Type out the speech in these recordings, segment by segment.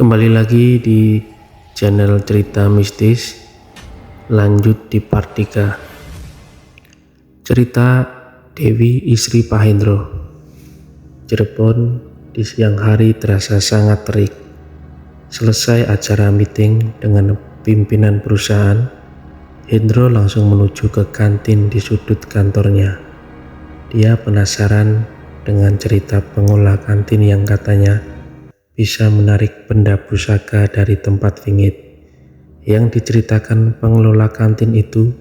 Kembali lagi di channel cerita mistis, lanjut di part 3. Cerita Dewi istri Pak Hendro. Cirebon, di siang hari terasa sangat terik. Selesai acara meeting dengan pimpinan perusahaan, Hendro langsung menuju ke kantin di sudut kantornya. Dia penasaran dengan cerita pengolah kantin yang katanya bisa menarik benda pusaka dari tempat vingit. Yang diceritakan pengelola kantin itu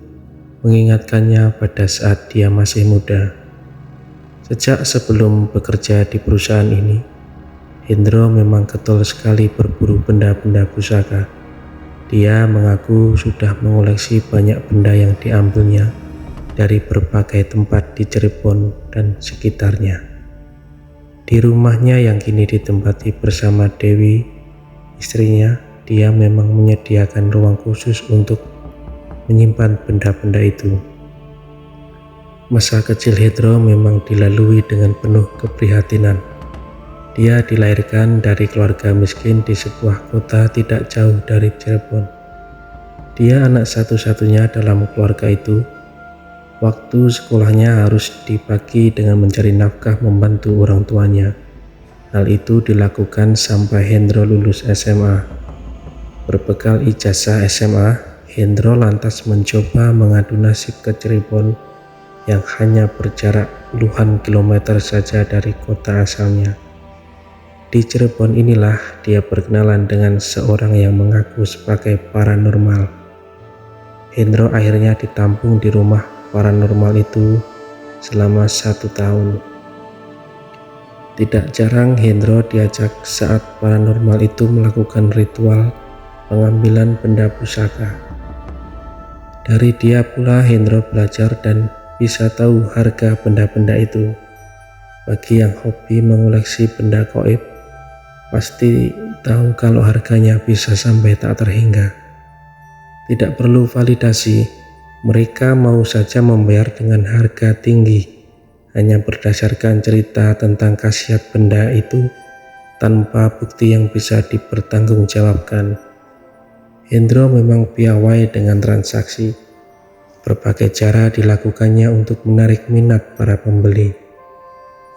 mengingatkannya pada saat dia masih muda. Sejak sebelum bekerja di perusahaan ini, Hendro memang getol sekali berburu benda-benda pusaka. Dia mengaku sudah mengoleksi banyak benda yang diambilnya dari berbagai tempat di Cirebon dan sekitarnya. Di rumahnya yang kini ditempati bersama Dewi, istrinya, dia memang menyediakan ruang khusus untuk menyimpan benda-benda itu. Masa kecil Hendro memang dilalui dengan penuh keprihatinan. Dia dilahirkan dari keluarga miskin di sebuah kota tidak jauh dari Cirebon. Dia anak satu-satunya dalam keluarga itu. Waktu sekolahnya harus dibagi dengan mencari nafkah membantu orang tuanya. Hal itu dilakukan sampai Hendro lulus SMA. Berbekal ijazah SMA, Hendro lantas mencoba mengadu nasib ke Cirebon yang hanya berjarak puluhan kilometer saja dari kota asalnya. Di Cirebon inilah dia berkenalan dengan seorang yang mengaku sebagai paranormal. Hendro akhirnya ditampung di rumah paranormal itu selama 1 tahun. Tidak jarang Hendro diajak saat paranormal itu melakukan ritual pengambilan benda pusaka. Dari dia pula Hendro belajar dan bisa tahu harga benda-benda itu. Bagi yang hobi mengoleksi benda gaib, pasti tahu kalau harganya bisa sampai tak terhingga. Tidak perlu validasi. Mereka mau saja membayar dengan harga tinggi, hanya berdasarkan cerita tentang khasiat benda itu tanpa bukti yang bisa dipertanggungjawabkan. Hendro memang piawai dengan transaksi. Berbagai cara dilakukannya untuk menarik minat para pembeli.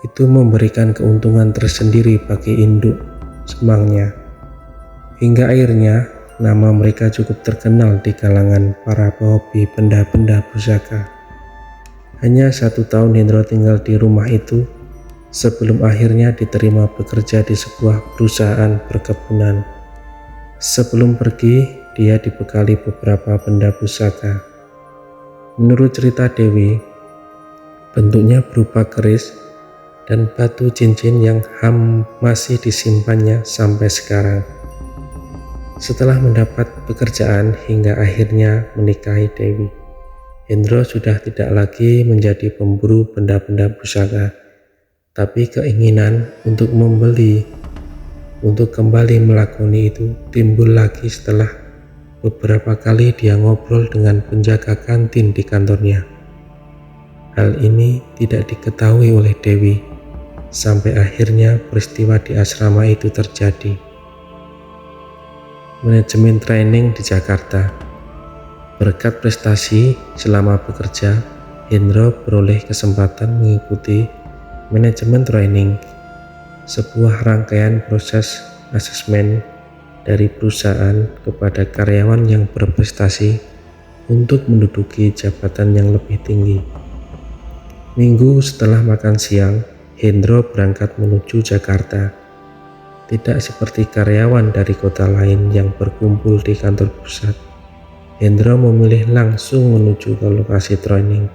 Itu memberikan keuntungan tersendiri bagi induk semangnya. Hingga akhirnya nama mereka cukup terkenal di kalangan para pehobi benda-benda pusaka. Hanya 1 tahun Hendro tinggal di rumah itu sebelum akhirnya diterima bekerja di sebuah perusahaan perkebunan. Sebelum pergi, dia dibekali beberapa benda pusaka. Menurut cerita Dewi, bentuknya berupa keris dan batu cincin yang masih disimpannya sampai sekarang. Setelah mendapat pekerjaan hingga akhirnya menikahi Dewi, Hendro sudah tidak lagi menjadi pemburu benda-benda pusaka, tapi keinginan untuk membeli, untuk kembali melakoni itu timbul lagi setelah beberapa kali dia ngobrol dengan penjaga kantin di kantornya. Hal ini tidak diketahui oleh Dewi, sampai akhirnya peristiwa di asrama itu terjadi. Manajemen training di Jakarta. Berkat prestasi selama bekerja, Hendro beroleh kesempatan mengikuti manajemen training, sebuah rangkaian proses asesmen dari perusahaan kepada karyawan yang berprestasi untuk menduduki jabatan yang lebih tinggi. Minggu setelah makan siang, Hendro berangkat menuju Jakarta. Tidak seperti karyawan dari kota lain yang berkumpul di kantor pusat, Hendro memilih langsung menuju ke lokasi training.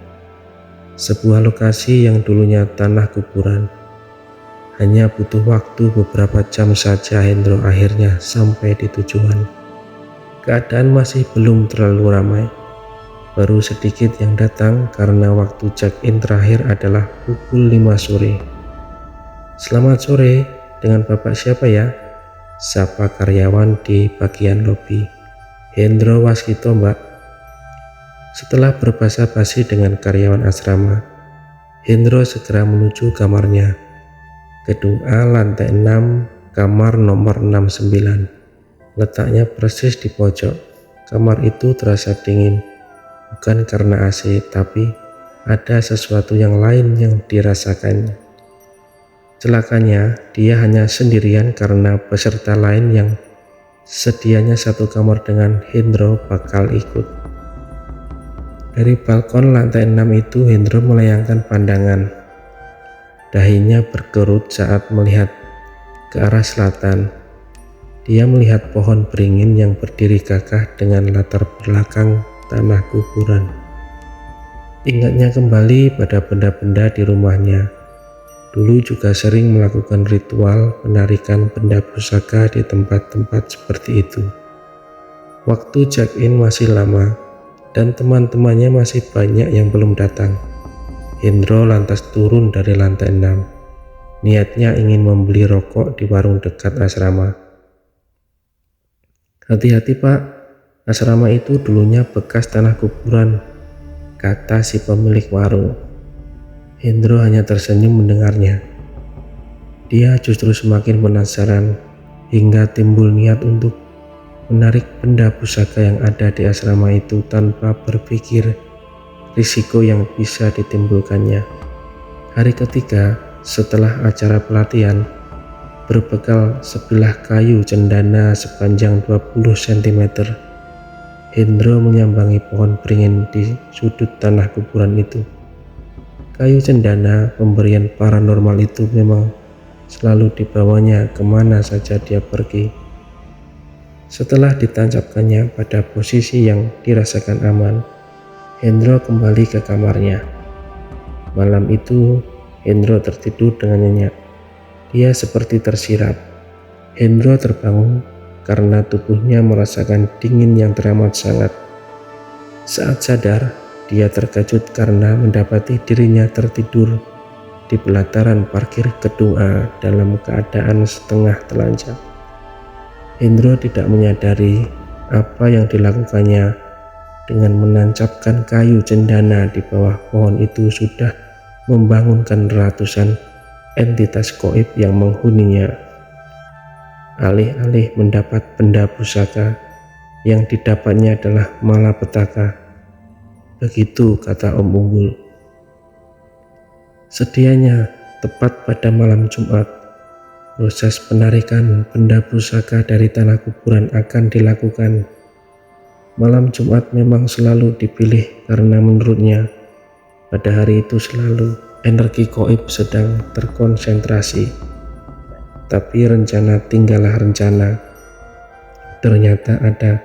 Sebuah lokasi yang dulunya tanah kuburan. Hanya butuh waktu beberapa jam saja Hendro akhirnya sampai di tujuan. Keadaan masih belum terlalu ramai. Baru sedikit yang datang karena waktu check-in terakhir adalah pukul 5 sore. Selamat sore. Dengan Bapak siapa ya? Sapa karyawan di bagian lobi. Hendro Waskito, Mbak. Setelah berbasa-basi dengan karyawan asrama, Hendro segera menuju kamarnya. Gedung A lantai 6, kamar nomor 69. letaknya persis di pojok. Kamar itu terasa dingin, bukan karena AC, tapi ada sesuatu yang lain yang dirasakannya. Celakanya, dia hanya sendirian karena peserta lain yang sedianya satu kamar dengan Hendro bakal ikut. Dari balkon lantai 6 itu Hendro melayangkan pandangan. Dahinya berkerut saat melihat ke arah selatan. Dia melihat pohon beringin yang berdiri gagah dengan latar belakang tanah kuburan. Ingatnya kembali pada benda-benda di rumahnya. Dulu juga sering melakukan ritual penarikan benda pusaka di tempat-tempat seperti itu. Waktu check-in masih lama dan teman-temannya masih banyak yang belum datang. Hendro lantas turun dari lantai 6. Niatnya ingin membeli rokok di warung dekat asrama. "Hati-hati Pak, asrama itu dulunya bekas tanah kuburan," kata si pemilik warung. Hendro hanya tersenyum mendengarnya. Dia justru semakin penasaran hingga timbul niat untuk menarik benda pusaka yang ada di asrama itu tanpa berpikir risiko yang bisa ditimbulkannya. Hari ketiga setelah acara pelatihan, berbekal sebilah kayu cendana sepanjang 20 cm, Hendro menyambangi pohon beringin di sudut tanah kuburan itu. Kayu cendana pemberian paranormal itu memang selalu dibawanya kemana saja dia pergi. Setelah ditancapkannya pada posisi yang dirasakan aman, Hendro kembali ke kamarnya. Malam itu, Hendro tertidur dengan nyenyak. Dia seperti tersirap. Hendro terbangun karena tubuhnya merasakan dingin yang teramat sangat. Saat sadar, dia terkejut karena mendapati dirinya tertidur di pelataran parkir gedung A dalam keadaan setengah telanjang. Hendro tidak menyadari apa yang dilakukannya dengan menancapkan kayu cendana di bawah pohon itu sudah membangunkan ratusan entitas gaib yang menghuninya. Alih-alih mendapat benda pusaka, yang didapatnya adalah malapetaka. Begitu kata Om Umbul. Sedianya tepat pada malam Jumat, proses penarikan benda pusaka dari tanah kuburan akan dilakukan. Malam Jumat memang selalu dipilih karena menurutnya pada hari itu selalu energi gaib sedang terkonsentrasi. Tapi rencana tinggallah rencana. Ternyata ada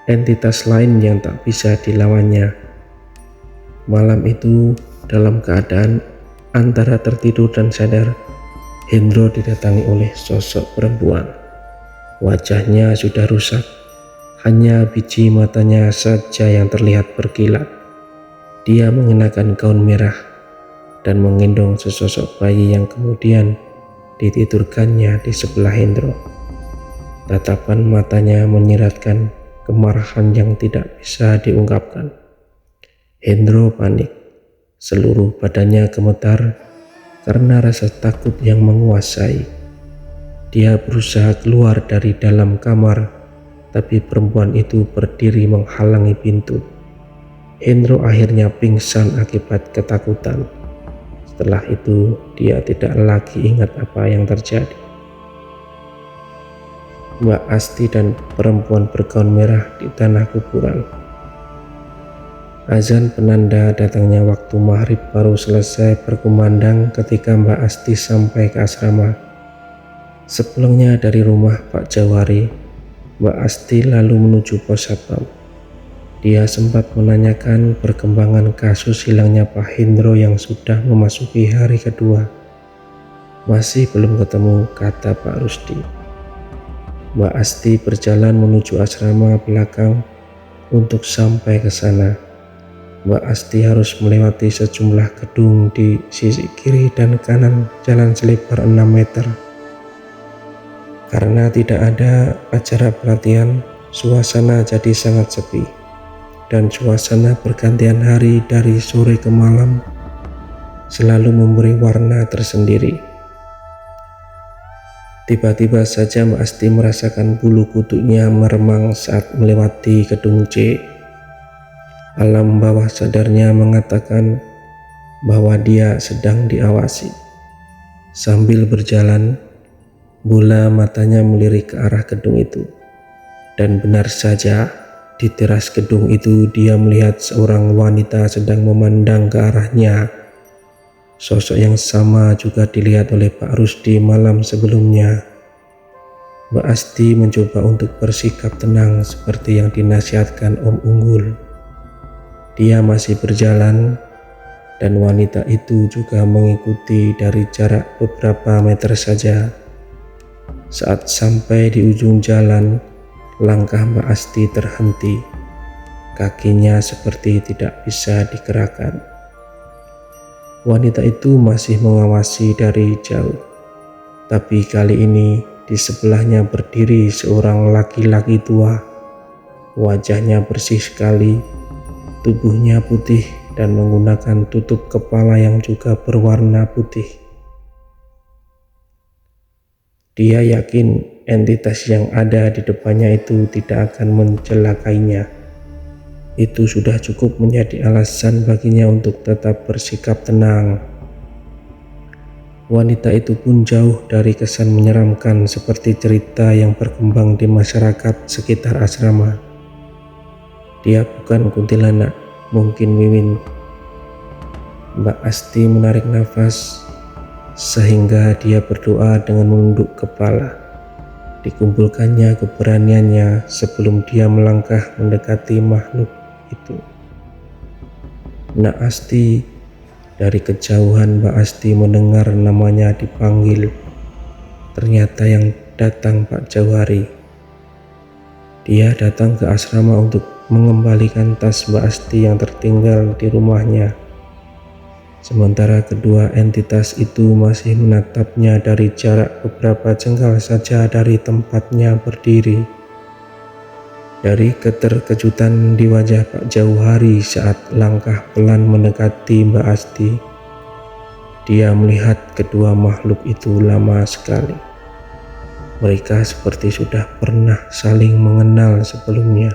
entitas lain yang tak bisa dilawannya. Malam itu dalam keadaan antara tertidur dan sadar, Hendro didatangi oleh sosok perempuan. Wajahnya sudah rusak, hanya biji matanya saja yang terlihat berkilat. Dia mengenakan gaun merah dan menggendong sesosok bayi yang kemudian ditidurkannya di sebelah Hendro. Tatapan matanya menyiratkan kemarahan yang tidak bisa diungkapkan. Hendro panik, seluruh badannya gemetar karena rasa takut yang menguasai. Dia berusaha keluar dari dalam kamar, tapi perempuan itu berdiri menghalangi pintu. Hendro akhirnya pingsan akibat ketakutan. Setelah itu, dia tidak lagi ingat apa yang terjadi. Mbak Asti dan perempuan bergaun merah di tanah kuburan. Azan penanda datangnya waktu maghrib baru selesai berkumandang ketika Mbak Asti sampai ke asrama. Sepulangnya dari rumah Pak Jawari, Mbak Asti lalu menuju pos satpam. Dia sempat menanyakan perkembangan kasus hilangnya Pak Hendro yang sudah memasuki hari kedua. "Masih belum ketemu," kata Pak Rusdi. Mbak Asti berjalan menuju asrama belakang untuk sampai ke sana. Mbak Asti harus melewati sejumlah gedung di sisi kiri dan kanan jalan selebar 6 meter. Karena tidak ada acara pelatihan, suasana jadi sangat sepi. Dan suasana pergantian hari dari sore ke malam selalu memberi warna tersendiri. Tiba-tiba saja Mbak Asti merasakan bulu kuduknya meremang saat melewati gedung C. Alam bawah sadarnya mengatakan bahwa dia sedang diawasi. Sambil berjalan, bola matanya melirik ke arah gedung itu. Dan benar saja, di teras gedung itu dia melihat seorang wanita sedang memandang ke arahnya. Sosok yang sama juga dilihat oleh Pak Rusdi malam sebelumnya. Mbak Asti mencoba untuk bersikap tenang seperti yang dinasihatkan Om Unggul. Dia masih berjalan dan wanita itu juga mengikuti dari jarak beberapa meter saja. Saat sampai di ujung jalan, langkah Mbak Asti terhenti. Kakinya seperti tidak bisa digerakkan. Wanita itu masih mengawasi dari jauh, tapi kali ini di sebelahnya berdiri seorang laki-laki tua. Wajahnya bersih sekali, tubuhnya putih dan menggunakan tutup kepala yang juga berwarna putih. Dia yakin entitas yang ada di depannya itu tidak akan mencelakainya. Itu sudah cukup menjadi alasan baginya untuk tetap bersikap tenang. Wanita itu pun jauh dari kesan menyeramkan seperti cerita yang berkembang di masyarakat sekitar asrama. Dia bukan kuntilanak, mungkin Mimin. Mbak Asti menarik nafas sehingga dia berdoa dengan menunduk kepala. Dikumpulkannya keberaniannya sebelum dia melangkah mendekati makhluk itu. Nak Asti. Dari kejauhan Mbak Asti mendengar namanya dipanggil. Ternyata yang datang Pak Jauhari. Dia datang ke asrama untuk mengembalikan tas Mbak Asti yang tertinggal di rumahnya. Sementara kedua entitas itu masih menatapnya dari jarak beberapa jengkal saja dari tempatnya berdiri. Dari keterkejutan di wajah Pak Jauhari saat langkah pelan mendekati Mbak Asti, dia melihat kedua makhluk itu lama sekali. Mereka seperti sudah pernah saling mengenal sebelumnya.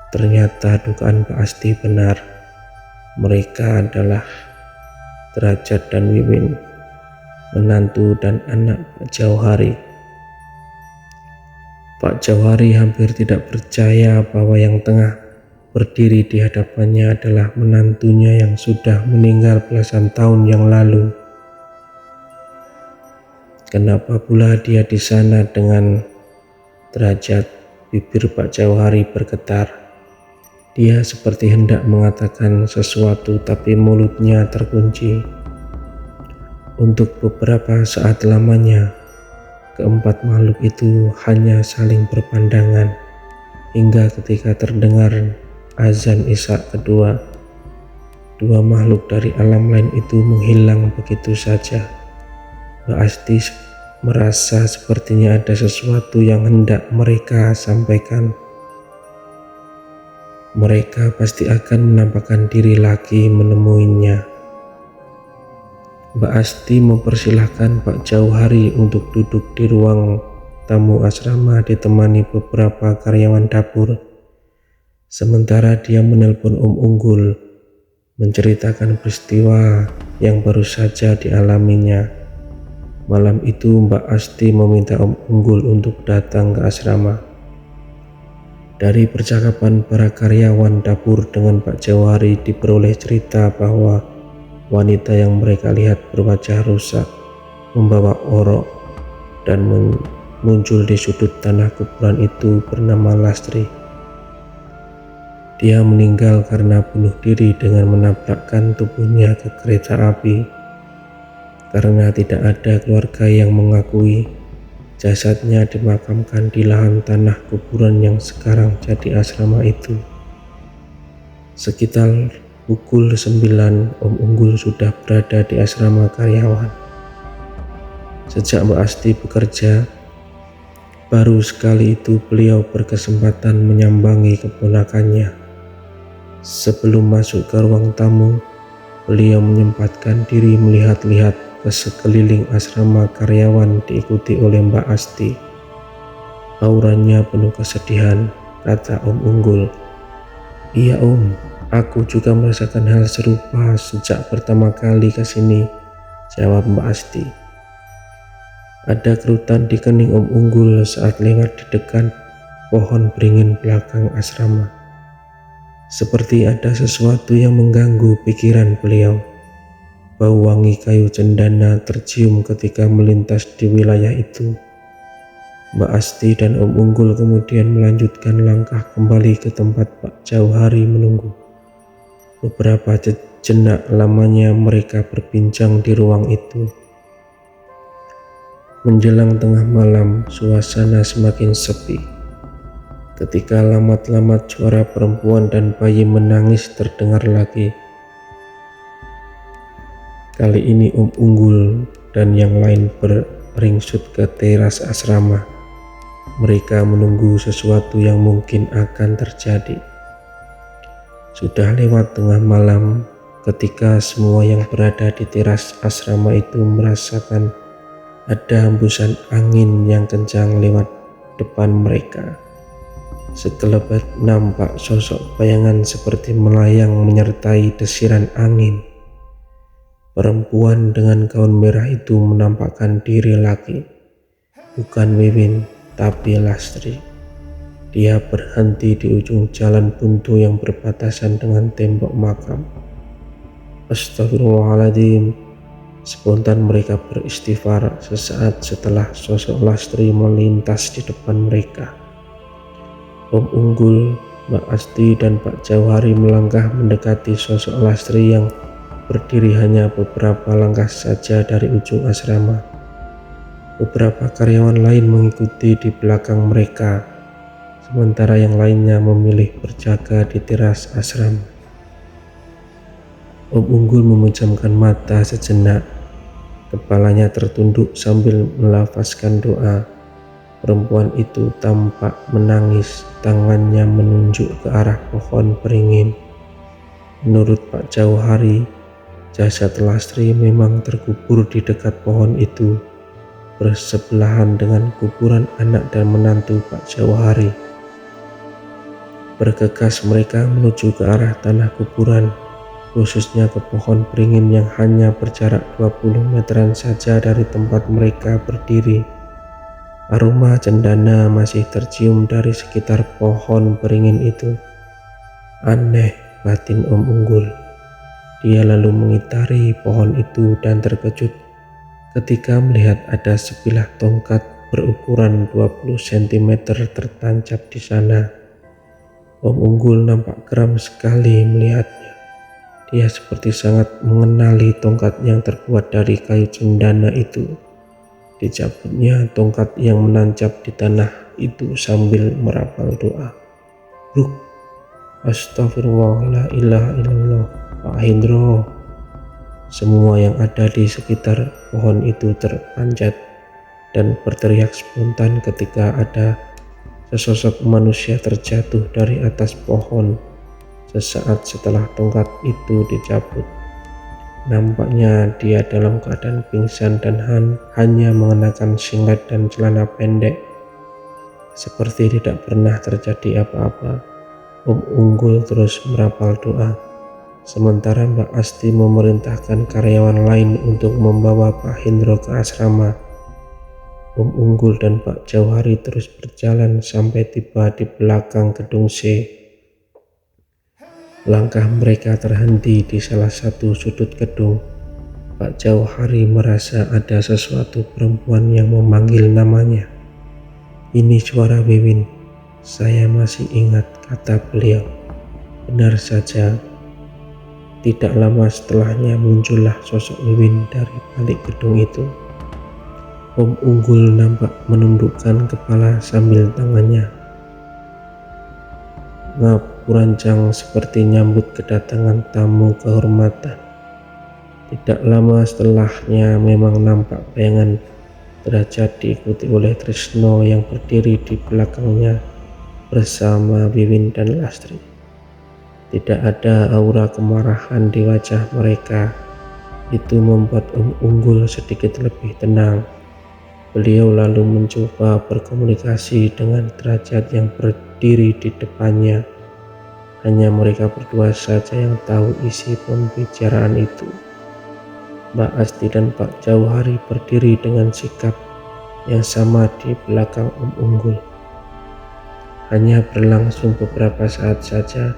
Ternyata dugaan Mbak Asti benar. Mereka adalah Derajat dan Wiwin, menantu dan anak Pak Jauhari. Pak Jauhari hampir tidak percaya bahwa yang tengah berdiri di hadapannya adalah menantunya yang sudah meninggal belasan tahun yang lalu. Kenapa pula dia di sana dengan Derajat? Bibir Pak Jauhari bergetar. Dia seperti hendak mengatakan sesuatu tapi mulutnya terkunci. Untuk beberapa saat lamanya, keempat makhluk itu hanya saling berpandangan hingga ketika terdengar azan Isya kedua, dua makhluk dari alam lain itu menghilang begitu saja. Mbak Asti merasa sepertinya ada sesuatu yang hendak mereka sampaikan. Mereka pasti akan menampakkan diri lagi menemuinya. Mbak Asti mempersilahkan Pak Jauhari untuk duduk di ruang tamu asrama ditemani beberapa karyawan dapur. Sementara dia menelpon Om Unggul, menceritakan peristiwa yang baru saja dialaminya. Malam itu Mbak Asti meminta Om Unggul untuk datang ke asrama. Dari percakapan para karyawan dapur dengan Pak Jauhari diperoleh cerita bahwa wanita yang mereka lihat berwajah rusak, membawa orok, dan muncul di sudut tanah kuburan itu bernama Lastri. Dia meninggal karena bunuh diri dengan menabrakkan tubuhnya ke kereta api. Karena tidak ada keluarga yang mengakui, jasadnya dimakamkan di lahan tanah kuburan yang sekarang jadi asrama itu. Sekitar pukul 9, Om Unggul sudah berada di asrama karyawan. Sejak Mbak Asti bekerja, baru sekali itu beliau berkesempatan menyambangi keponakannya. Sebelum masuk ke ruang tamu, beliau menyempatkan diri melihat-lihat ke sekeliling asrama karyawan diikuti oleh Mbak Asti. Auranya penuh kesedihan, kata Om Unggul. Iya Om, aku juga merasakan hal serupa sejak pertama kali ke sini, jawab Mbak Asti. Ada kerutan di kening Om Unggul saat lewat di dekat pohon beringin belakang asrama. Seperti ada sesuatu yang mengganggu pikiran beliau. Bau wangi kayu cendana tercium ketika melintas di wilayah itu. Mbak Asti dan Om Unggul kemudian melanjutkan langkah kembali ke tempat Pak Jauhari menunggu. Beberapa jenak lamanya mereka berbincang di ruang itu. Menjelang tengah malam, suasana semakin sepi. Ketika lamat-lamat suara perempuan dan bayi menangis terdengar lagi. Kali ini Om Unggul dan yang lain beringsut ke teras asrama. Mereka menunggu sesuatu yang mungkin akan terjadi. Sudah lewat tengah malam ketika semua yang berada di teras asrama itu merasakan ada hembusan angin yang kencang lewat depan mereka. Sekelebat nampak sosok bayangan seperti melayang menyertai desiran angin. Perempuan dengan gaun merah itu menampakkan diri lagi. Bukan Wiwin, tapi Lastri. Dia berhenti di ujung jalan buntu yang berbatasan dengan tembok makam. Astagfirullahaladzim. Spontan mereka beristighfar sesaat setelah sosok Lastri melintas di depan mereka. Om Unggul, Mbak Asti dan Pak Jauhari melangkah mendekati sosok Lastri yang berdiri hanya beberapa langkah saja dari ujung asrama. Beberapa karyawan lain mengikuti di belakang mereka, sementara yang lainnya memilih berjaga di teras asrama. Om Unggul memejamkan mata sejenak. Kepalanya tertunduk sambil melafazkan doa. Perempuan itu tampak menangis, tangannya menunjuk ke arah pohon beringin. Menurut Pak Jauhari, jasad Lastri memang terkubur di dekat pohon itu, bersebelahan dengan kuburan anak dan menantu Pak Jauhari. Bergegas mereka menuju ke arah tanah kuburan, khususnya ke pohon beringin yang hanya berjarak 20 meteran saja dari tempat mereka berdiri. Aroma cendana masih tercium dari sekitar pohon beringin itu. Aneh, batin Om Unggul. Dia lalu mengitari pohon itu dan terkejut ketika melihat ada sebilah tongkat berukuran 20 cm tertancap di sana. Om Unggul nampak geram sekali melihatnya. Dia seperti sangat mengenali tongkat yang terbuat dari kayu cendana itu. Dicabutnya tongkat yang menancap di tanah itu sambil merapal doa. Bruk, astagfirullah, la ilaha illallah, Pak Hendro. Semua yang ada di sekitar pohon itu terpanjat dan berteriak spontan ketika ada sesosok manusia terjatuh dari atas pohon. Sesaat setelah tongkat itu dicabut, nampaknya dia dalam keadaan pingsan dan hanya mengenakan singlet dan celana pendek. Seperti tidak pernah terjadi apa-apa, Om Unggul terus merapal doa. Sementara Mbak Asti memerintahkan karyawan lain untuk membawa Pak Hendro ke asrama. Om Unggul dan Pak Jauhari terus berjalan sampai tiba di belakang gedung C. Langkah mereka terhenti di salah satu sudut gedung. Pak Jauhari merasa ada sesuatu perempuan yang memanggil namanya. Ini suara Wiwin, saya masih ingat, kata beliau. Benar saja, tidak lama setelahnya muncullah sosok Wiwin dari balik gedung itu. Om Unggul nampak menundukkan kepala sambil tangannya ngapurancang seperti nyambut kedatangan tamu kehormatan. Tidak lama setelahnya memang nampak bayangan derajat diikuti oleh Trisno yang berdiri di belakangnya bersama Wiwin dan Lastri. Tidak ada aura kemarahan di wajah mereka. Itu membuat Unggul sedikit lebih tenang. Beliau lalu mencoba berkomunikasi dengan derajat yang berdiri di depannya. Hanya mereka berdua saja yang tahu isi pembicaraan itu. Mbak Asti dan Pak Jauhari berdiri dengan sikap yang sama di belakang Unggul. Hanya berlangsung beberapa saat saja,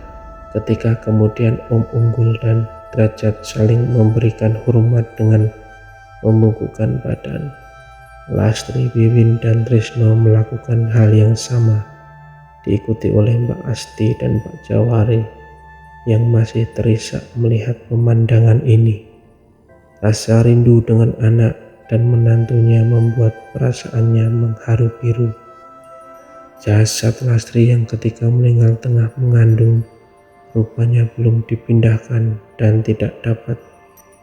ketika kemudian Unggul dan Derajat saling memberikan hormat dengan membungkukkan badan. Lastri, Wiwin, dan Trisno melakukan hal yang sama, diikuti oleh Mbak Asti dan Pak Jauhari yang masih terisak melihat pemandangan ini. Rasa rindu dengan anak dan menantunya membuat perasaannya mengharu biru. Jasad Lastri yang ketika meninggal tengah mengandung rupanya belum dipindahkan dan tidak dapat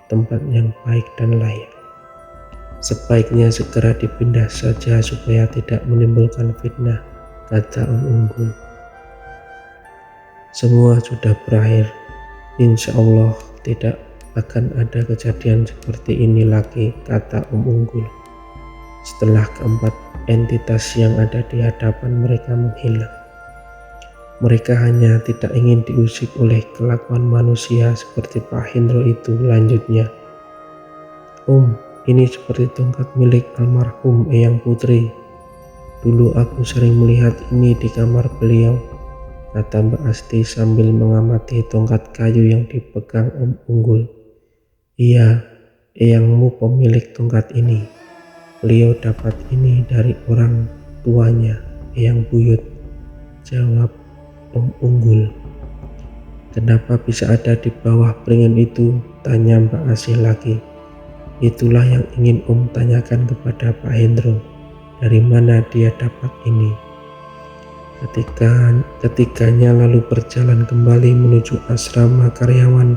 tempat yang baik dan layak. Sebaiknya segera dipindah saja supaya tidak menimbulkan fitnah, kata Unggul. Semua sudah berakhir. Insya Allah tidak akan ada kejadian seperti ini lagi, kata Unggul. Setelah keempat entitas yang ada di hadapan mereka menghilang. Mereka hanya tidak ingin diusik oleh kelakuan manusia seperti Pak Hendro itu. Lanjutnya, ini seperti tongkat milik almarhum Eyang Putri. Dulu aku sering melihat ini di kamar beliau, kata Mbak Asti sambil mengamati tongkat kayu yang dipegang Unggul. Iya, eyangmu pemilik tongkat ini. Beliau dapat ini dari orang tuanya, Eyang Buyut, jawab Unggul. Kenapa bisa ada di bawah piringan itu? Tanya Mbak Asih lagi. Itulah yang ingin tanyakan kepada Pak Hendro. Dari mana dia dapat ini? Ketiganya lalu berjalan kembali menuju asrama karyawan,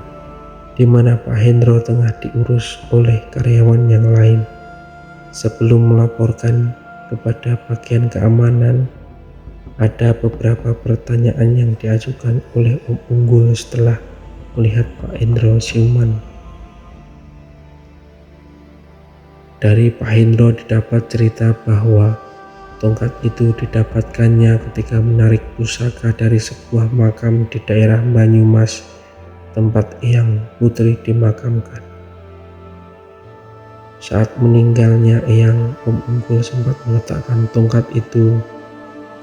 di mana Pak Hendro tengah diurus oleh karyawan yang lain. Sebelum melaporkan kepada bagian keamanan, ada beberapa pertanyaan yang diajukan oleh Unggul setelah melihat Pak Hendro siuman. Dari Pak Hendro didapat cerita bahwa tongkat itu didapatkannya ketika menarik pusaka dari sebuah makam di daerah Banyumas, tempat Eyang Putri dimakamkan. Saat meninggalnya Eyang, Unggul sempat meletakkan tongkat itu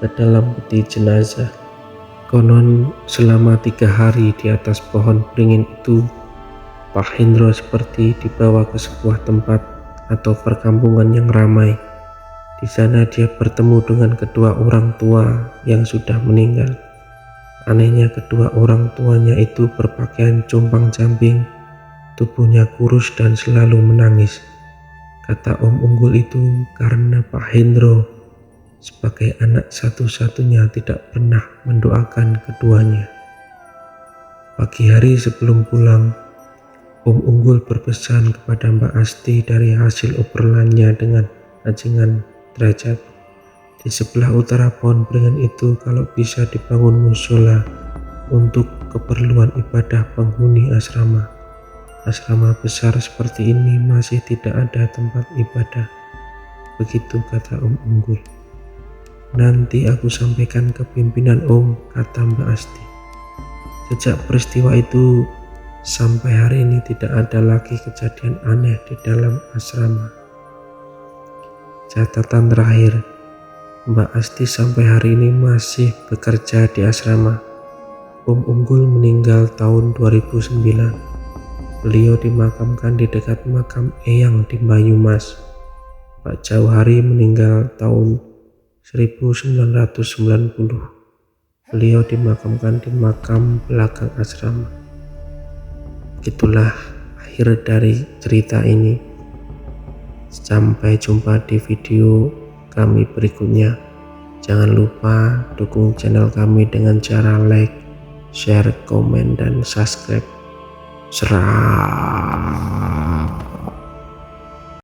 ke dalam peti jenazah. Konon selama 3 hari di atas pohon beringin itu, Pak Hendro seperti dibawa ke sebuah tempat atau perkampungan yang ramai. Di sana dia bertemu dengan kedua orang tua yang sudah meninggal. Anehnya kedua orang tuanya itu berpakaian compang-camping, tubuhnya kurus dan selalu menangis. Kata Unggul itu karena Pak Hendro sebagai anak satu-satunya tidak pernah mendoakan keduanya. Pagi hari sebelum pulang, Unggul berpesan kepada Mbak Asti dari hasil obrolannya dengan ajengan Derajat. Di sebelah utara pohon beringin itu kalau bisa dibangun musola untuk keperluan ibadah penghuni asrama. Asrama besar seperti ini masih tidak ada tempat ibadah. Begitu kata Unggul. Nanti aku sampaikan ke pimpinan kata Mbak Asti. Sejak peristiwa itu sampai hari ini tidak ada lagi kejadian aneh di dalam asrama. Catatan terakhir, Mbak Asti sampai hari ini masih bekerja di asrama. Unggul meninggal tahun 2009. Beliau dimakamkan di dekat makam Eyang di Banyumas. Pak Jauhari meninggal tahun 1990. Beliau dimakamkan di makam belakang asrama. Itulah akhir dari cerita ini. Sampai jumpa di video kami berikutnya. Jangan lupa dukung channel kami dengan cara like, share, komen, dan subscribe. Serah.